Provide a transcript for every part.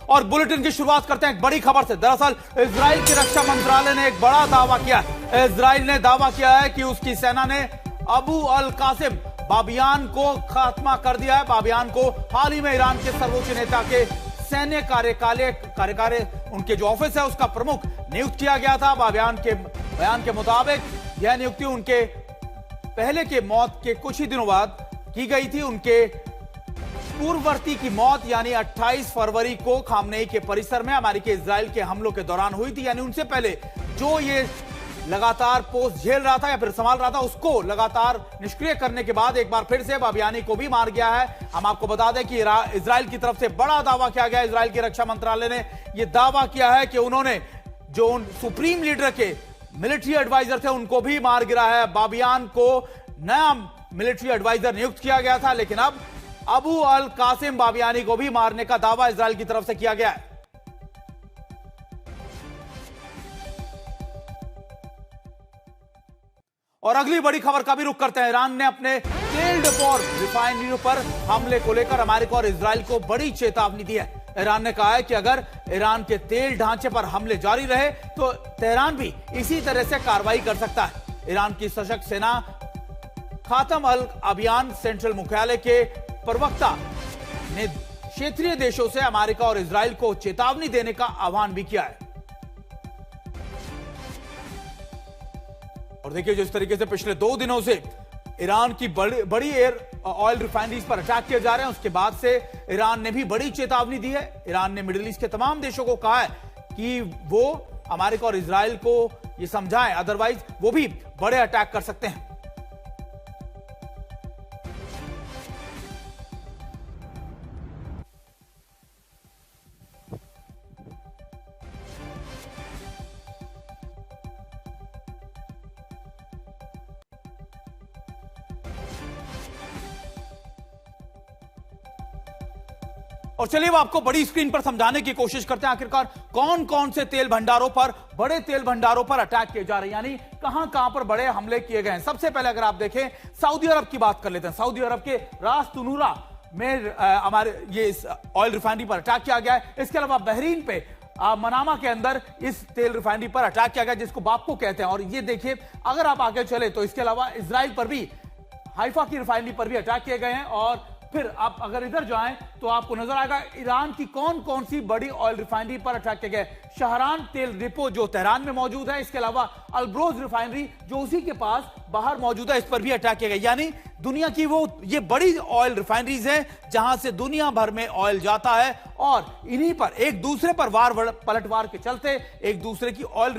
और बुलेटिन की शुरुआत करते हैं एक बड़ी खबर से। दरअसल इजराइल की रक्षा मंत्रालय ने एक बड़ा दावा किया है। इजराइल ने दावा किया है कि उसकी सेना ने अबू अल कासिम बाबियान को खात्मा कर दिया है। बाबियान को हाल ही में ईरान के सर्वोच्च नेता के सैन्य कार्यकाल उनके जो ऑफिस है उसका प्रमुख नियुक्त किया गया था। बाबियान के बयान के मुताबिक यह नियुक्ति उनके पहले के मौत के कुछ ही दिनों बाद की गई थी। उनके पूर्ववर्ती की मौत यानी 28 फरवरी को खामनेई के परिसर में अमेरिकी इजराइल के हमलों के दौरान हुई थी। यानी उनसे पहले जो ये लगातार पोस्ट झेल रहा था या फिर संभाल रहा था उसको लगातार निष्क्रिय करने के बाद एक बार फिर से बाबियानी को भी मार गया है। हम आपको बता दें कि इजराइल की तरफ से बड़ा दावा किया गया। इजराइल की रक्षा मंत्रालय ने यह दावा किया है कि उन्होंने जो सुप्रीम लीडर के मिलिट्री एडवाइजर थे उनको भी मार गिरा है। बाबियान को नया मिलिट्री एडवाइजर नियुक्त किया गया था, लेकिन अब अबू अल कासिम बाबियानी को भी मारने का दावा इजराइल की तरफ से किया गया है। और अगली बड़ी खबर का भी रुख करते हैं। ईरान ने अपने तेल डिपो और रिफाइनरियों पर हमले को लेकर अमेरिका और इजराइल को बड़ी चेतावनी दी है। ईरान ने कहा है कि अगर ईरान के तेल ढांचे पर हमले जारी रहे तो तेहरान भी इसी तरह से कार्रवाई कर सकता है। ईरान की सशक्त सेना खातम अल अभियान सेंट्रल मुख्यालय के प्रवक्ता ने क्षेत्रीय देशों से अमेरिका और इजराइल को चेतावनी देने का आह्वान भी किया है। और देखिए जिस तरीके से पिछले 2 दिनों से ईरान की बड़ी एयर ऑयल रिफाइनरीज पर अटैक किए जा रहे हैं, उसके बाद से ईरान ने भी बड़ी चेतावनी दी है। ईरान ने मिडिल ईस्ट के तमाम देशों को कहा है कि वो अमेरिका और इजराइल को ये समझाएं, अदरवाइज वो भी बड़े अटैक कर सकते हैं। और चलिए आपको बड़ी स्क्रीन पर समझाने की कोशिश करते हैं आखिरकार कौन कौन से तेल भंडारों पर, बड़े तेल भंडारों पर अटैक किए जा रहे हैं, यानी कहां कहां पर बड़े हमले किए गए हैं। सबसे पहले अगर आप देखें सऊदी अरब की बात कर लेते हैं। सऊदी अरब के रास तुनूरा में हमारे ये ऑयल रिफाइनरी पर अटैक किया गया है। इसके अलावा बहरीन पे मनामा के अंदर इस तेल रिफाइनरी पर अटैक किया गया जिसको बापको कहते हैं। और ये देखिए अगर आप आगे चले तो इसके अलावा इजराइल पर भी हाइफा की रिफाइनरी पर भी अटैक किए गए हैं। और फिर आप अगर इधर जाएं तो आपको नजर आएगा ईरान की कौन कौन सी बड़ी ऑयल रिफाइनरी पर अटैक किए गए। शहरान तेल डिपो जो तेहरान में मौजूद है, इसके अलावा अल्ब्रोज रिफाइनरी जो उसी के पास बाहर मौजूद है, इस पर भी अटैक किए गए। यानी दुनिया की वो ये बड़ी ऑयल रिफाइनरीज हैं जहां से दुनिया भर में ऑयल जाता है और इन्हीं पर एक दूसरे पर पलटवार के चलते एक दूसरे की ऑयल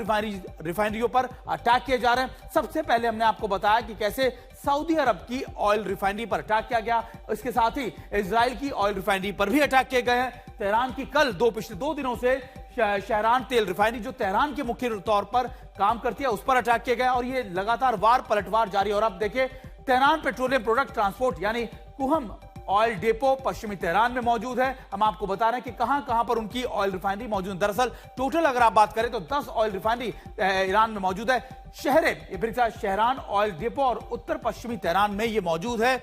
रिफाइनरियों पर अटैक किए जा रहे हैं। सबसे पहले हमने आपको बताया कि कैसे सऊदी अरब की ऑयल रिफाइनरी पर अटैक किया गया, इसके साथ ही इजराइल की ऑयल रिफाइनरी पर भी अटैक किए गए हैं। तेहरान की कल पिछले 2 दिनों से शहरान तेल रिफाइनरी जो तेहरान के मुख्य तौर पर काम करती है उस पर अटैक किया गया और ये लगातार पलटवार जारी है। और अब देखिए तेहरान पेट्रोलियम प्रोडक्ट ट्रांसपोर्ट यानी कुहम ऑयल डिपो पश्चिमी तेहरान में मौजूद है। हम आपको बता रहे हैं कि कहां कहां पर उनकी ऑयल रिफाइनरी मौजूद है। दरअसल टोटल अगर आप बात करें तो 10 ऑयल रिफाइनरी ईरान में मौजूद है। शहरान ऑयल डिपो और उत्तर पश्चिमी तेहरान में ये मौजूद है।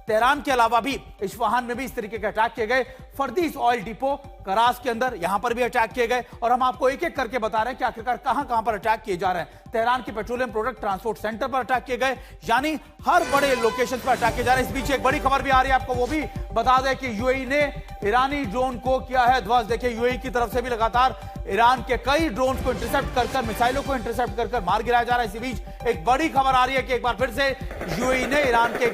तेहरान के अलावा भी इस्फहान में भी इस तरीके के अटैक किए गए। फर्दीस ऑयल डिपो करास के अंदर यहां पर भी अटैक किए गए। और हम आपको एक एक करके बता रहे हैं कि आखिरकार कहां कहां पर अटैक किए जा रहे हैं। तेहरान के पेट्रोलियम प्रोडक्ट ट्रांसपोर्ट सेंटर पर अटैक किए गए, यानी हर बड़े लोकेशन पर अटैक किए जा रहे हैं। इस बीच एक बड़ी खबर भी आ रही है, आपको वो भी बता दें कि यूएई ने ईरानी ड्रोन को किया है ध्वस्त। देखिए यूएई की तरफ से भी लगातार ईरान के कई ड्रोन को इंटरसेप्ट कर मिसाइलों को इंटरसेप्ट कर मार गिराया जा रहा है। इसी बीच एक बड़ी खबर आ रही है कि एक बार फिर से यूएई ने ईरान के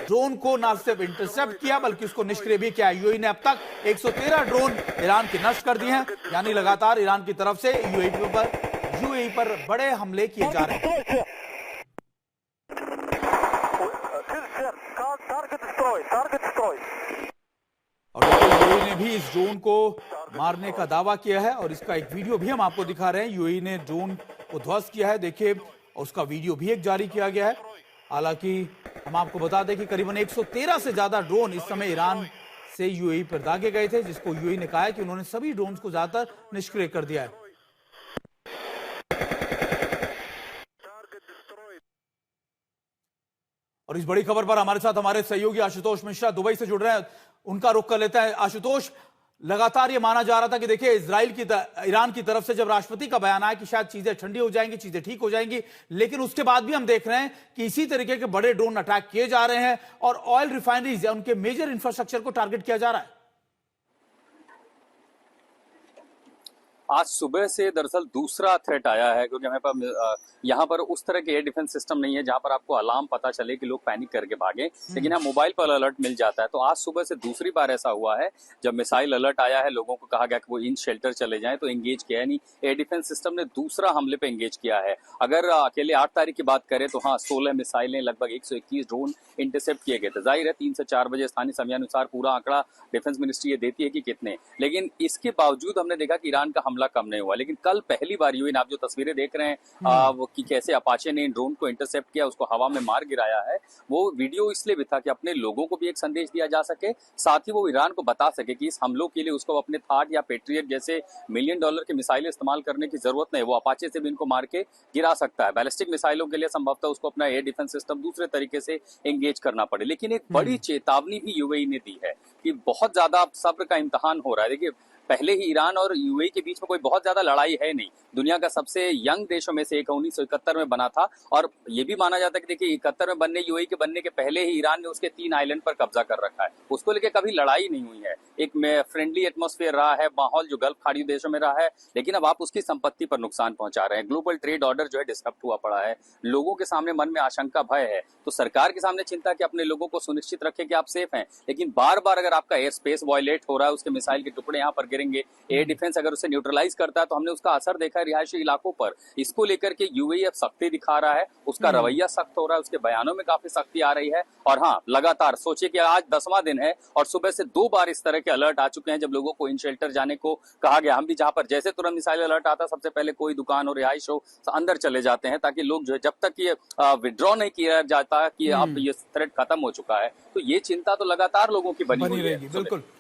ड्रोन को न सिर्फ इंटरसेप्ट किया बल्कि उसको निष्क्रिय भी किया। यूएई ने अब तक 113 ड्रोन ईरान के नष्ट कर दिए हैं। यानी लगातार ईरान की तरफ से यूएई पर बड़े हमले किए जा रहे हैं। और यूएई ने भी इस ड्रोन को मारने का दावा किया है और इसका एक वीडियो भी हम आपको दिखा रहे हैं। यूएई ने ड्रोन को ध्वस्त किया है, देखिए उसका वीडियो भी एक जारी किया गया है। हालांकि हम आपको बता दें कि करीबन 113 से ज्यादा ड्रोन इस समय ईरान से यूएई पर दागे गए थे, जिसको यूएई ने कहा है कि उन्होंने सभी ड्रोन को ज्यादातर निष्क्रिय कर दिया है। और इस बड़ी खबर पर हमारे साथ हमारे सहयोगी आशुतोष मिश्रा दुबई से जुड़ रहे हैं, उनका रुख कर लेते हैं। आशुतोष, लगातार ये माना जा रहा था कि देखिए ईरान की तरफ से जब राष्ट्रपति का बयान आया कि शायद चीजें ठंडी हो जाएंगी, चीजें ठीक हो जाएंगी, लेकिन उसके बाद भी हम देख रहे हैं कि इसी तरीके के बड़े ड्रोन अटैक किए जा रहे हैं और ऑयल रिफाइनरीज या उनके मेजर इंफ्रास्ट्रक्चर को टारगेट किया जा रहा है। आज सुबह से दरअसल दूसरा थ्रेट आया है, क्योंकि हमें पर यहाँ पर उस तरह के एयर डिफेंस सिस्टम नहीं है जहाँ पर आपको अलार्म पता चले कि लोग पैनिक करके भागें, लेकिन यहाँ मोबाइल पर अलर्ट मिल जाता है। तो आज सुबह से दूसरी बार ऐसा हुआ है जब मिसाइल अलर्ट आया है, लोगों को कहा गया कि वो इन शेल्टर चले जाएं, तो एंगेज किया है नहीं। एयर डिफेंस सिस्टम ने दूसरा हमले पे एंगेज किया है। अगर अकेले 8 तारीख की बात करें तो हाँ, 16 मिसाइलें, लगभग 121 ड्रोन इंटरसेप्ट किए गए थे। जाहिर है 3 से 4 बजे स्थानीय समयानुसार पूरा आंकड़ा डिफेंस मिनिस्ट्री ये देती है कि कितने, लेकिन इसके बावजूद हमने देखा कि ईरान का हमला कम नहीं हुआ। लेकिन कल पहली बार यूएन, आप जो तस्वीरें देख रहे हैं वो कि कैसे अपाचे ने इन ड्रोन को इंटरसेप्ट किया, उसको हवा में मार गिराया है, वो वीडियो इसलिए भी था कि अपने लोगों को भी एक संदेश दिया जा सके, साथ ही वो ईरान को बता सके कि इस हमलों के लिए उसको अपने थाट या पेट्रियट जैसे $1 मिलियन की मिसाइलें इस्तेमाल करने की जरूरत नहीं, वो अपाचे से भी इनको मार के गिरा सकता है। बैलिस्टिक मिसाइलों के लिए संभवतः उसको अपना एयर डिफेंस सिस्टम दूसरे तरीके से एंगेज करना पड़े। लेकिन एक बड़ी चेतावनी भी यूएई ने दी है कि बहुत ज्यादा सब्र का इम्तहान हो रहा है। देखिए, पहले ही ईरान और यूएई के बीच में कोई बहुत ज्यादा लड़ाई है नहीं, दुनिया का सबसे यंग देशों में से एक 1971 में बना था, और ये भी माना जाता है कि देखिए 71 में बनने, यूएई के बनने के पहले ही ईरान ने उसके 3 आइलैंड पर कब्जा कर रखा है। उसको लेके कभी लड़ाई नहीं हुई है, एक फ्रेंडली एटमॉस्फेयर रहा है, माहौल जो गल्फ खाड़ी देशों में रहा है, लेकिन अब आप उसकी संपत्ति पर नुकसान पहुंचा रहे हैं। ग्लोबल ट्रेड ऑर्डर जो है डिस्टर्ब हुआ पड़ा है, लोगों के सामने मन में आशंका, भय है, तो सरकार के सामने चिंता कि अपने लोगों को सुनिश्चित रखे कि आप सेफ हैं। लेकिन बार बार अगर आपका एयर स्पेस वायलेट हो रहा है, उसके मिसाइल के टुकड़े यहाँ पर गिरेंगे, एयर डिफेंस अगर उसे न्यूट्रलाइज करता है, तो हमने उसका असर देखा है रिहायशी इलाकों पर। इसको लेकर के यूएई अब सख्ती दिखा रहा है, उसका रवैया सख्त हो रहा है, उसके बयानों में काफी सख्ती आ रही है। और हाँ, लगातार सोचिए कि आज 10वां दिन है और सुबह से 2 बार इस तरह के अलर्ट आ चुके हैं जब लोगों को इन शेल्टर जाने को कहा गया। हम भी जहां पर जैसे तुरंत मिसाइल अलर्ट आता, सबसे पहले कोई दुकान और रिहाइश हो, अंदर चले जाते हैं, ताकि लोग जो है, जब तक ये विड्रॉ नहीं किया जाता कि अब ये थ्रेट खत्म हो चुका है, तो ये चिंता तो लगातार लोगों की बनी हुई है। बिल्कुल।